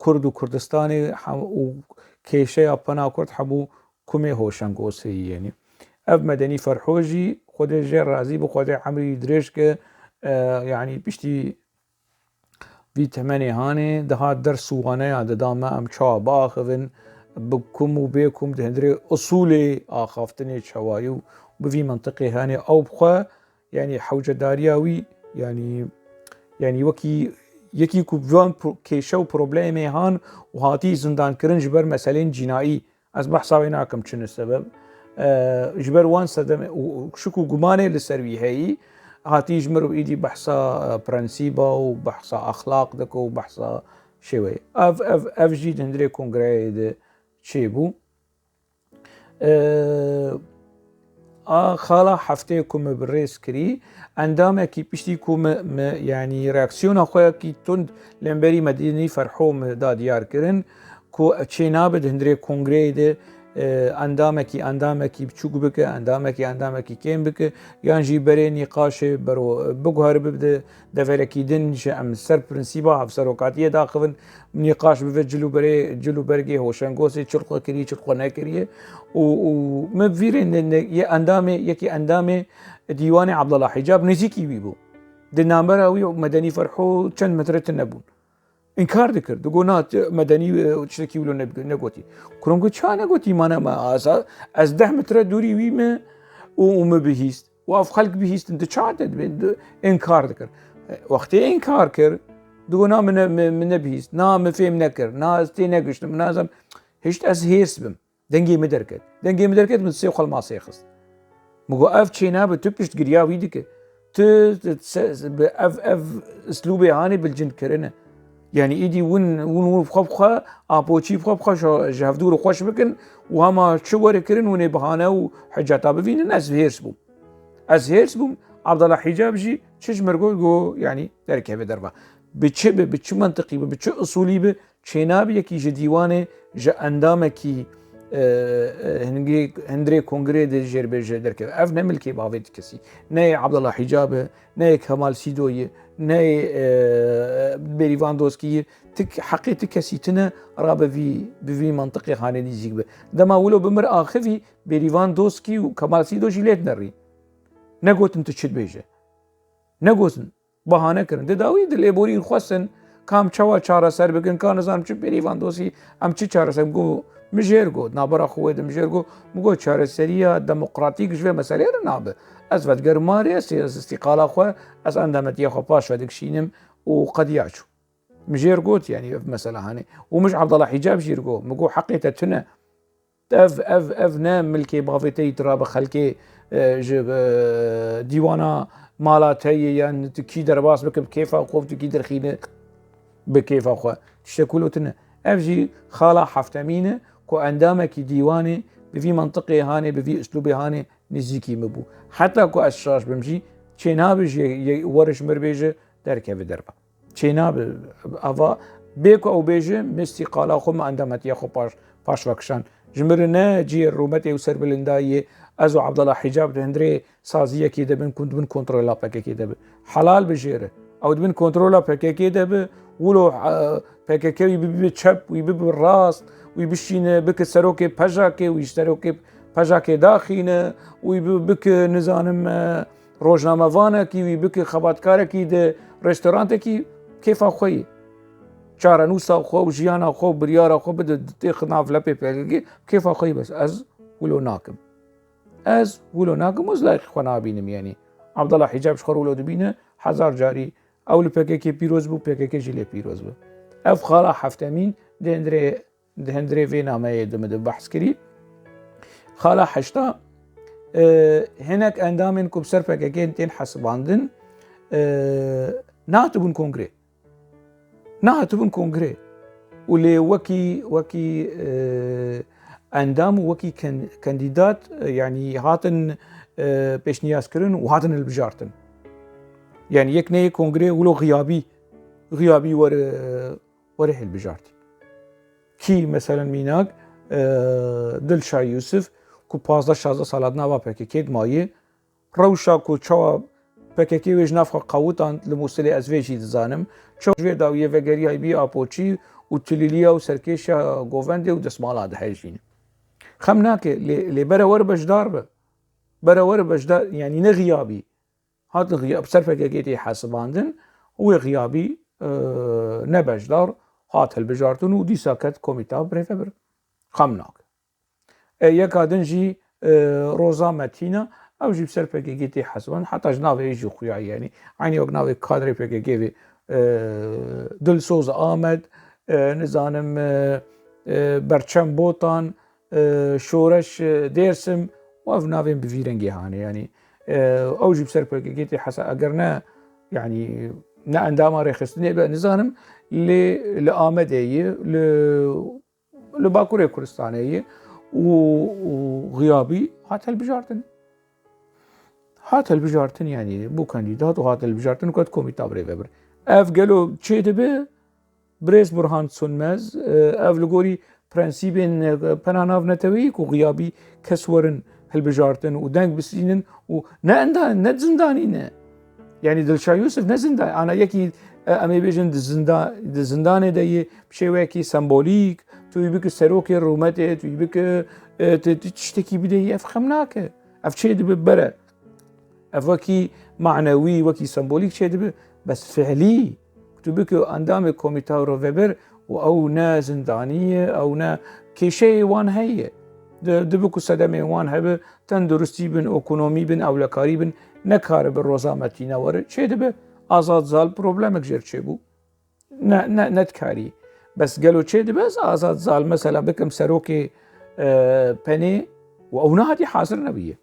کورد و کوردستانی و کێشەیە پەنا کورد هەبوو کومێ هۆشەنگۆسەیەنی ئەف مەدەنی فەرحۆژی خۆدە ژێ ڕازی بۆ خۆدە عەمری درێژ کە ینی پشتی وی تەمەنێ هانێ دەهات دەرسووانەیە دەدامە ئەم چاوا باخەن بکوم و بێکوم دەهێنرێ ئوسولێ ئاخافتنێ چاوایی و بڤی منطقی هانێ ئەو بخوا ینی حەوجەداریاوی ینی وەکی یەکی کوبوان کێشە و پرۆبلێمێ هان و هاتی زندانکردن ji ber meselên cinayî ez behsa wê nakim çi sebeb ji ber wan sedem şik û gumanê li ser wî heyî هاتی ji mir û îdî behsa prensîba û behsa axlaq dike û behsa şêweyê ev jî hindirê kongreyê de çêbû xala hefteyê ku me bi rêz kirî endamekî piştî ku me yanî reaksiyona xwe yekî tund lêmberî Medînî Ferhû me da diyar kirin ku çê nabe di hindirê kongreyê de endamekî biçûk bike endamekî kêm bike yan jî berê nîqaşê biguhere bibde deverekî din ji em ser prinsîba hevserokatiyê daxivin nîqaş bive cil û bergê hoşengosê çil xwe kirî çil xwe nekiriye û me vîrên yekî endamê dîwanê Abdullah Hicab nêzîkî wî bû di nambera wî Medînî Ferhû çend metre tin nebûn İnkar dikir digo na medenî tiştekî wilo negotî kurom got ça negotî mane me asa ez 10 metre dûrî wî me û me bihîst û ev xelk bihîstin di ça de inkar dikir wextê inkar kir digo na min nebihîst na me fêm nekir na ez tê negiştim nazem hişt ez hêrs bim dengê me derket min sê xwe masê xist min got ev çê nabe tu pişt giriya wî dike tu ev îslûbê hanê bilcindkirine يعني إيدي ون بخبخة أبوشي بخبخة جهفدور خوش بكن وهما شوار كرن وني بهانا وحجاتا بفين الناس هيرس بوم عبد الله حجاب جي تشج مرقول جو يعني ذلك هذا دربا بتش منطقي بتش أصولي بتشيناب يكي جديوانه جا أندامكي هندري كونغري دي جربي درك اف نملكي بافيت كسي ناي عبد الله حجاب ناي كمال سيدوي ناي بيريفاندوسكي تك حقيقه كسيتنا رابه في منطقه خاني زيك دما ولو بمر اخفي بيريفاندوسكي وكمال سيدوجي ليت نري نقوت انت تشد بيجه نقوتن بهانه كرن داوي دليبوري خصن كام چوا چاره سر بگن كان نظام چ بيريفاندوسي ام چ چاره سر گو مجرگو نابرا خوید مجرگو مگو چارەسەریە دموکراتیک جوێ مەسەلێ نابێ ئەس ڤەتگەرمارێ استیقالا خۆ ئەس ئەندامەتیە خۆ پاش ڤەدکشینم و قەدیاچوو مجێرگوت یعنی مەسەلە هەنێ و مش عەبدەڵڵا حیجاب ژیرگۆ مگو حەقێتە تونە ئەv ne milkê bavêteyî tira bi xelkê ji dîwana malateyê yan tukî derbas bike bi kêfa xwe tukî derxîne bi kêfa xwe tiştek ku tune ev jî xala heftemîn e ku endamekî dîwanê bi vî mentiqê hanê bi vî îslûbê hanê nêzîkî me bû heta ku ez şaş bim jî çê nabe ji were ji mir bêje derkeve derba çê nabe ava bê ku ew bêje me îstîqala xwe me endametiya xwe paş vekişan ji mir ne ciyê rûmetê û serbilindayê ez û Abdullah Hicab di hindirê saziyekê de bin ku dibin kontrola PKK de bi helal bijêre ew dibin kontrola PKK de bi wilo PKK wî bibe çep wî bibe rast wî bişîne bike serokê pejekê wî serokê پژاکی داخینه وی بک نزانم روزنامه وانه کی وی بک خبرکار کی ده رستوران کی کیف خوی چارنوسا خو جیانا خو بریارا خو بده تخناف لپی پگی کیف خوی بس از ولو ناکم از لايق خنا بینم یعنی عبدالله حجاب شخور ولو دبینه هزار جاری اول پگی پیروز بو پگی جلی پیروز بو اف خالا هفتمین دهندری وی نامه دمد بحث کری خالا حشتا هناك اندامن کو بسر پگی تین حسباندن ناتبون کنگره ولی وکی اندام وکی کاندیدات يعني هاتن پیشنیاز کرن و هاتن البجارتن يعني یک نه کنگره ولو غیابی وره البجارتي کی مثلا میناک دلشاه یوسف کو 15-16 سالات نوا پککید مایه روشا کو چوا پککی ویج نفخ قوتان لموسلی از ویجی دزانم چو جوی داویه وگری ای بی آپوچی و تلیلیا و سرکیشا گوونده و دسمالا ده هجین خمناکه لی برا ور بجدار يعني نغيابي هات الغياب سر پککیتی حسباندن و غیابی نبجدار هات البجارتون و دی ساکت کومیتا بريفبر خمناك يكادن جي روزا متينا او جيب سر پککیتی حسبان حتى جناوي يجي خويا يعني عيني وجناوي كادري پککی دل سوز آمد نزانم برچم بوتان شورش دیرسم و اف ناوين بفيرنجي هاني يعني او جيب سر پککیتی حسب اگر نه يعني نه انداما رخصتني بقى نزانم لآمدهية لباكوري كردستانية وغيابي هات البجارتن يعني بو كانديدات وهات البجارتن وكاد كوميتا بريفبر اف قالوا تشي دبي بريس برهان سنمز اف لغوري برانسيبين بناناف نتويك وغيابي كسورن هالبجارتن ودنك بسينن نا زندانين يعني دلشاه يوسف نزندان انا يكي امی بیشن زندان دایی بشه کی سمبولیک توی بک سروک رومته توی بک تشتکی بدهی افخم ناکه اف چه دب بره اف وکی معنوی وکی سمبولیک چه دب بس فعلی توی بک اندام کومیتا رو وبر و او نا زندانیه او نا کیشه وان هیه دبکو صدمه وان هبه تندرستی بن اکونومی بن اولکاری بن نکاره بر روزامتی نوره چه دب آزاد زال پروبلمك جير چه نتكاري بس قالوا چه بس آزاد زال مثلا بكم سروكي بني او نهاتي حاضر نبيه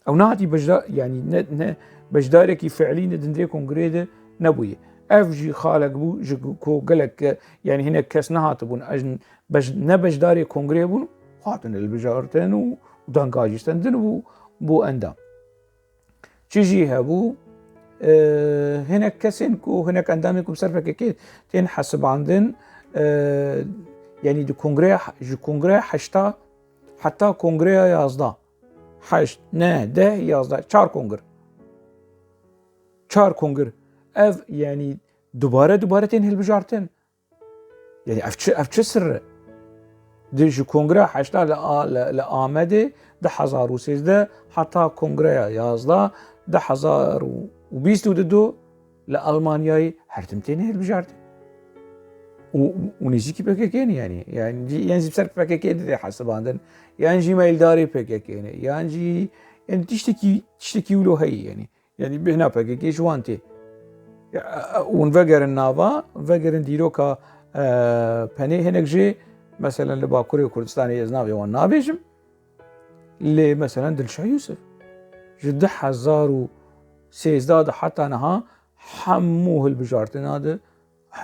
او نهاتي بجدار يعني بجداركي فعلي ندندري كونغريد نبويه افجي خالق بو كو قالك يعني هنا كاس نهاتبون اجن نبجداري كونغري بون خاطن البجارتن ودانقاجستن بو اندام تيجي هبو هناك كسنكو هناك اندامكم سرفك كي تين حسب عندن يعني دي كونغري حشتا حتى كونغري يازدا حشت نه ده يازدا چار كونغر اف يعني دوباره تين هالبجارتن يعني اف سر دي جو كونغري حشتا لآمده ده 1013 حتى كونغري يازدا ده 1022 لألمانيا هرتمتين هي البجارتين ونجيكي بككين يعني بسر بككين حسب عندن يعني جي مايل داري بككين يعني تشتكي ولو هي يعني بهنا بككي شوانتي ونفجر النافا نفجر نديروكا بني هناك جي مثلا لباكوري وكردستاني ازنافي والنابيجم اللي مثلا دلشاه يوسف جد 1013 حتى نها حموه البجارتين هذا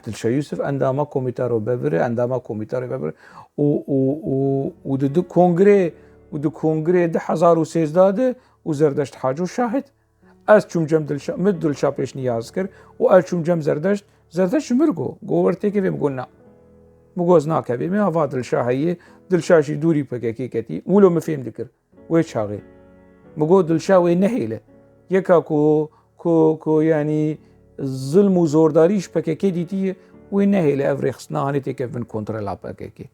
دلشاه يوسف عندما كوميتا رو ببر ودو كونغري ده 1013 وزردشت حاجو شاهد از چوم جم دلشاه پیش نیاز کرد و از چوم جم زردشت مرگو گوورتی که بیم گلنا مگوز ناکبی می هوا دلشاهی دوری پککی کتی ولو مفهم دکر وی چاغی مگو دلشاه وی نهیله یکا کو يعني ظلم وزورداريش بكاكي ديتي وين نهيله افريخس نهاني تكفن كونترلا بكاكي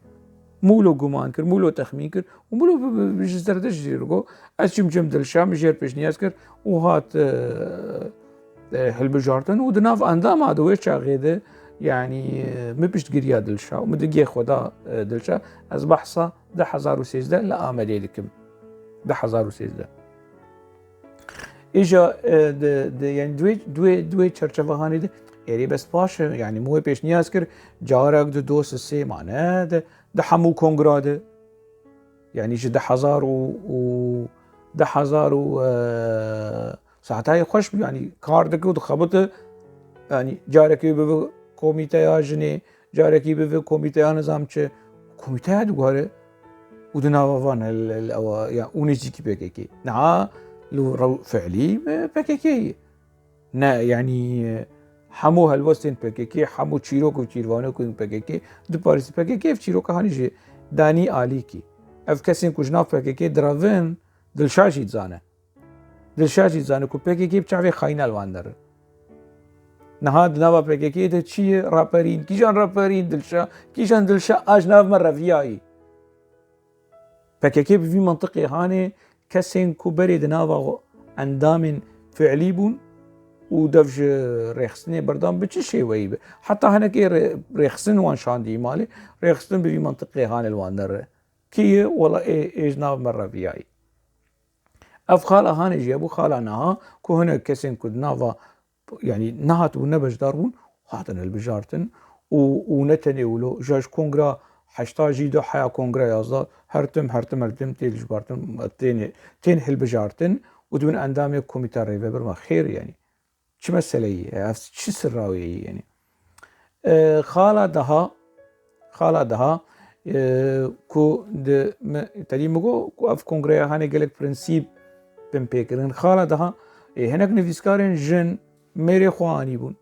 مولو گمان کرد مولو تخمین کرد و مولو بجزدردش جیرگو از جم دلشام جیر پیشنیاز کرد و هات هلبجارتن و دناف اندام هادوی چاقیده يعني ما بيشتقريا دلشا ومدقي خدا دلشا از بحصة 1013 لا آمدي لكم 1013 إجا يعني دوي چرچفه هاني ده يعني بس باش يعني مو بيش نياز كر جارك دوس السي معناه ده حمو كونغرا ده يعني جي 10,000 ساعتها خوش يعني كاردك ودخبطه يعني جارك بيبو كوميتايا جني جارك بيبو كوميتايا نظام چه كوميتايا دوغاره ودناوان يعني اونيجيكي بكيكي نا لو فعلي بكيكي نا يعني حمو هلوستين بكيكي حمو تشيروك وتشيروانو كون بكيكي دو باريس بكيكي تشيروك هانيجي داني آليكي اف كسين كوجناف بكيكي درافين دلشاجي تزانه دلشاجي تزانه كو بكيكي بچاوي خاينه الواندر نهاد نوا بكيكي ده چي رابرين كيجان رابرين دلشا كيجان دلشا اجناف مرة فياي بكيكي بفي منطقي هاني كسين كو بريد نوا اندام فعلي بون ودفج ريخسني بردان بچي شي ويبه حتى هناك ريخسن وان شاندي مالي ريخسن بفي منطقي هاني الواندر كي والله ايه اجناف مرة فياي اف خاله هاني جيبو خاله نها كو هنا كسين كود نافا يعني نهات ونبج دارون هاتن البجارتن ونتني ولو جاج كونغرا حشتا جيدو حيا كونغرا يازا هرتم تيل جبارتن تين هالبجارتن ودون اندامي كوميتا ريفبر ما خير يعني شو مسألة شو سراوي يعني خاله دها كو د تليمغو كو اف كونغرا هاني قالك برنسيب بمبيكرن خاله دها هناك نفيسكارين جن ميري خواني بون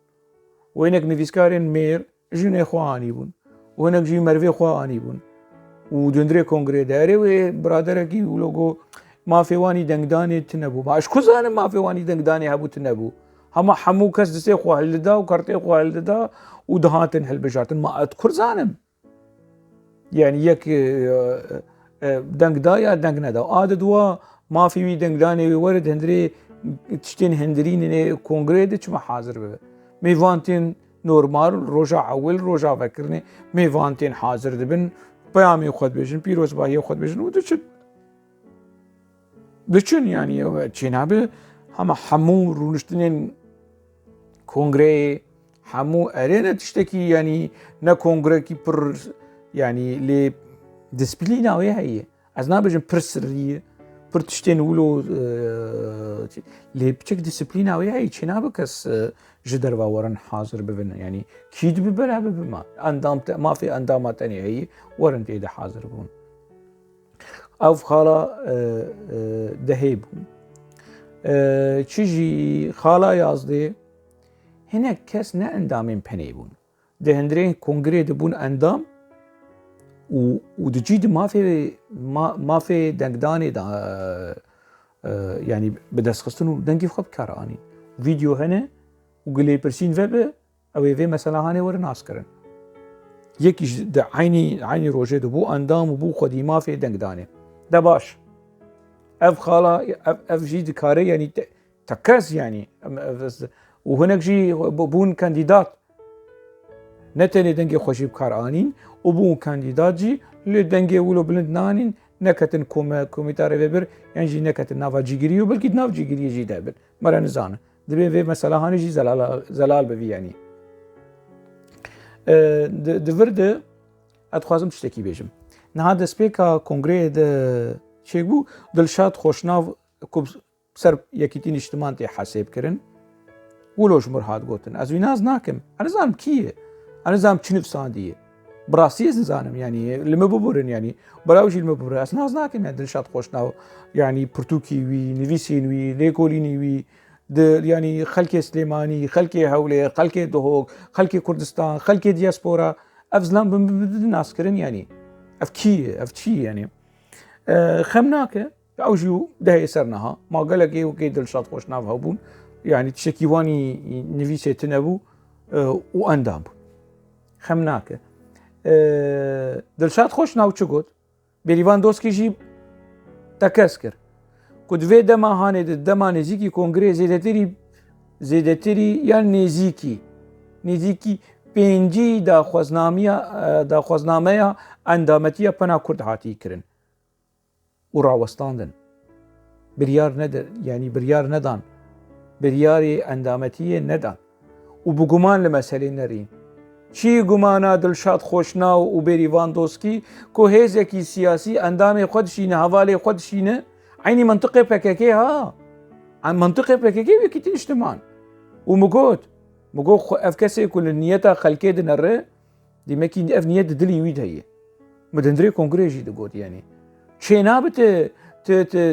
وينك نفيسكارين مير جن خواني بون وينك جي مرفي خواني بون ودندري كونغري داري وبرادركي ولوغو ما في واني دنگداني تنبو ما اشكو زانم ما في واني دنگداني هبو تنبو هما حمو كس دسي خو هلدا وكرتي خو هلدا ودهاتن هالبجارتن ما اذكر زانم يعني يك دنگدا يا دنگندا عاددوا ما في دنگداني ورد هندري تشتين هندرين كونغري دي چما حاضر به ميوانتين نورمال روجا اول روجا فكرني ميوانتين حاضر دبن بيامي خود بيجن بيروز باهي خود بيجن ودچن يعني چينابه هما حمو رونشتنين كونغري حمو ارينا تشتكي يعني نا كونغري كي بر يعني لي ديسبلينا وهي هي از نابجن برسريه پر تشتين ولو لي بچك ديسبلينا وهي هي چنابه كس جدر باورن حاضر ببن يعني كيد ببلا بما اندام ما في اندامات تانية هي ورن تيدا حاضر بون او خاله دهيب چيجي خاله يازدي هنا كس نه اندامين پني بون دهندرين كونغري دبون اندام ودجيد ما في دنگداني يعني بدس خستنو دنگي خب كاراني فيديو هنا وقلي برسين ويب او في مثلا هاني ور ناس كرن يكي د عيني روجه دبو اندام وبو خدي ما في دنگداني ده باش اف خاله اف جي كاري يعني تكاس يعني وهناك جي بون كانديدات نتني دنگي خوشي بكارانين وبون كانديدات جي لدنگي ولو بلند نانين نكتن كوميتا ريفبر يعني جي نكتن نافا جيجريو بلكي ناف جيجري جي دابل مرة نزانه دبي في مثلا هاني جي زلال بفي يعني دفرد اتخوازم تشتكي بيجم نهاد سبيكا كونغري د چيبو دلشاد خوشناف كوب سر يكيتين اجتماع تي حساب كرن ولوش مرهاد قوتن از ويناز ناكم انا زانم كيه انا زانم چنف سانديه براسيز نزانم يعني المببورن يعني براوجي المببور اصلا ناكم يعني دلشاد خوشناف يعني برتوكي وي نفيسين وي ليكوليني وي يعني خلكي سليماني خلكي هولي خلكي دهوك خلكي كردستان خلكي دياسبورا افزلام بالناس كرن يعني افكي يعني خمناك اوجيو ده سرناها ما قالك ايه وكيد الشاط خوشناف هبون يعني تشكيواني نفيسي تنبو واندام خمناك دڵشاد خۆشناو چ گوت بێریڤاندۆسکیژی تەکەس کرد کو divê dema hanê de dema nêzîkî kongrê zêdetirî yan nêzîkî pêncî daxwaznameya endametiya Pena Kurd hatî kirin û rawestandin biryar nedan biryarê endametiyê nedan û bi guman li meselê nerîn çi gumana Dilşad Xoşnaw û Bêrîvandoskî ku hêzekî siyasî endamê xwe dişîne hevalê xwe dişîne aynî منطقê PKK ha منطقê PKK wekî tiştiman û min got ev kesê ku li niyeta xelkê dinere dîmekî ev niyet di dilî wî de heye min dindirê kongrê jî digot yanî çê nabe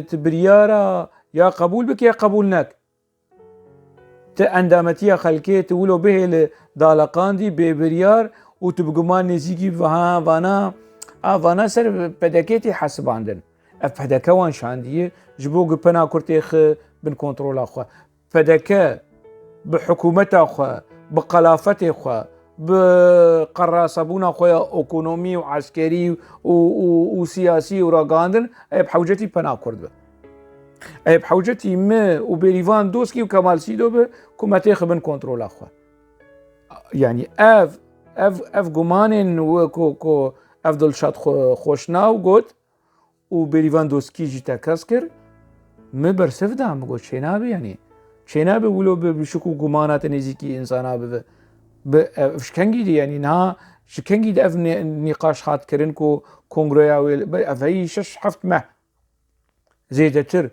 tu biryara ya qebûl bike ya qebûl nek tu endametiya xelkê tu wilo bihê li daleqandî bêbiryar û tu bi guman nêzîkî vana ser PDK tê hesibandin ev PDK wan şandiye ji bo ku Pena Kurd tê bin kontrola xwe PDK bi hikûmeta xwe bi qelafetê xwe bi qerasebûna xwe ya ekonomî û eskerî û siyasî û ragandin ev hewcetî Pena Kurd be ev hewcetî me û Bêrîvandoskî û Kemal Sîdo be ku me tê xibin kontrola xwe yanî ev gumanên ku ev Dilşad Xoşnaw got û Bêrîvandoskî jî tekez kir me bersiv da min got çê nabe yanî çê nabe wilo bi şik û gumana te nêzîkî insana bibe ev şikengî de yanî niha şikengî de ev nîqaş hat kirin ku kongreya wê ev heyî 6-7 meh zêdetir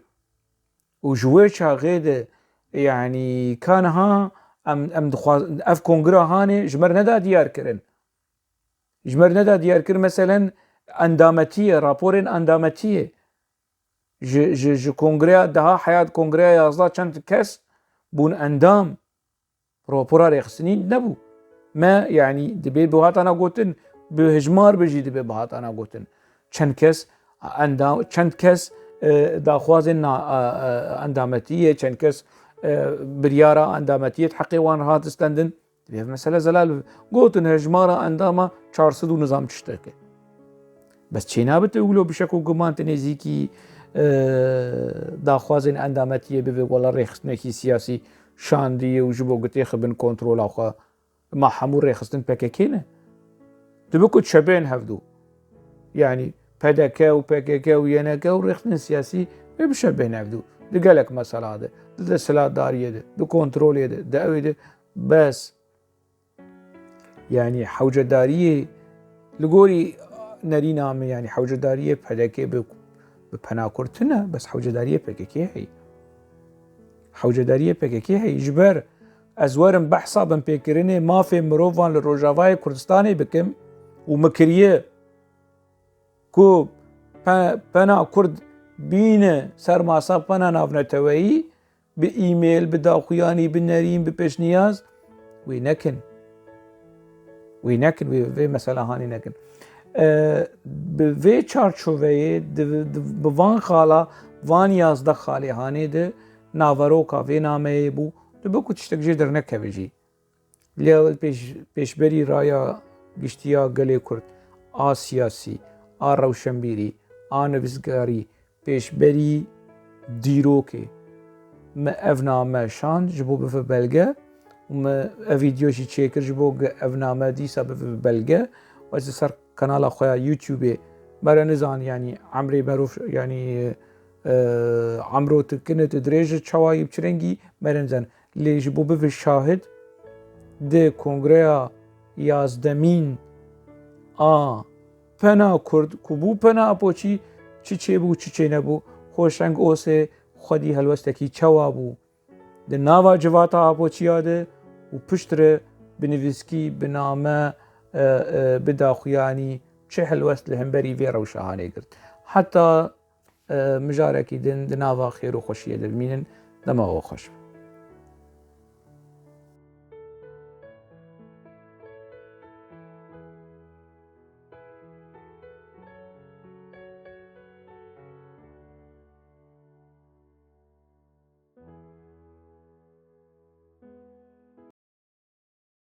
û ji wê çaxê de yanî ka niha em dixwazin ev kongra hanê ji me neda diyar kirin ji me neda diyar kirin meselen endametiye raporên endametiyê ji kongreya daha heyat kongreya 11 çend kes bûn endam rapora rêxistinî nebû me yanî dibe bi hatana gotin bi hejmar be jî dibe bi hatana gotin çend kes daxwazên endametiyê çend kes biryara endametiyê heqê wan hat istendin dibe mesele zelal gotin hejmara endama 400 û nizam tiştekê bes çê nabe tu wilo bi şek û guman te nêzîkî daxwazên endametiyê bibe wela rêxistinekî siyasî şandiye û ji bo ku tê xibin kontrola xwe ma hemû rêxistin PKK ne dibe ku çebên hevdû yanî PDK û PKK û YNK û rêxistin siyasî vê bi şebên hevdû di gelek mesela de di desthilatdariyê de di kontrolê de di ew de bes yanî hewcedariyê li gorî nerîna me yanî hewcedariyê PDK bi Pena Kurd tune bes hewcedariyê PKK heye hewcedariyê PKK heye ji ber ez werim behsa bin pêkirinê mafê mirovan li Rojavayê Kurdistanê bikim û me kiriye ku Pena Kurd bîne ser masa Pena Navneteweyî bi îmêl bi daxuyanî bi nerîn bi pêşniyaz wê nekin vê mesela hanî nekin bi vê çarçoveyê bi van xala van 11 xalê hanê de naveroka vê nameyê bû dibe ku tiştek jê dernekeve jî lê pêşberî raya giştiya gelê Kurd a siyasî a rewşenbîrî a nivîzgarî pêşberî dîrokê me ev name şand ji bo bife belge û me ev vîdyo jî çêkir ji bo ev name dîsa bife belge û ez li ser kanala xwe ya YouTubeê mere nizanî yanî Emrê Berûf yanî Emro tikine tu dirêj çawayî bi çi rengî mere nizan lê ji bo bife şahid di kongreya 11 a Pena Kurd ku bû Pena Apoçî çi çêbû çi çê nebû xweşeng osê xwedî helwestekî çawa bû di nava civata Apoçiya de û piştre bi nivîskî bi name bi daxuyanî çi helwest li hemberî vê rewşehanê girt heta mijarekî din di nava xêr û xweşiyê de bimînin dema we xweş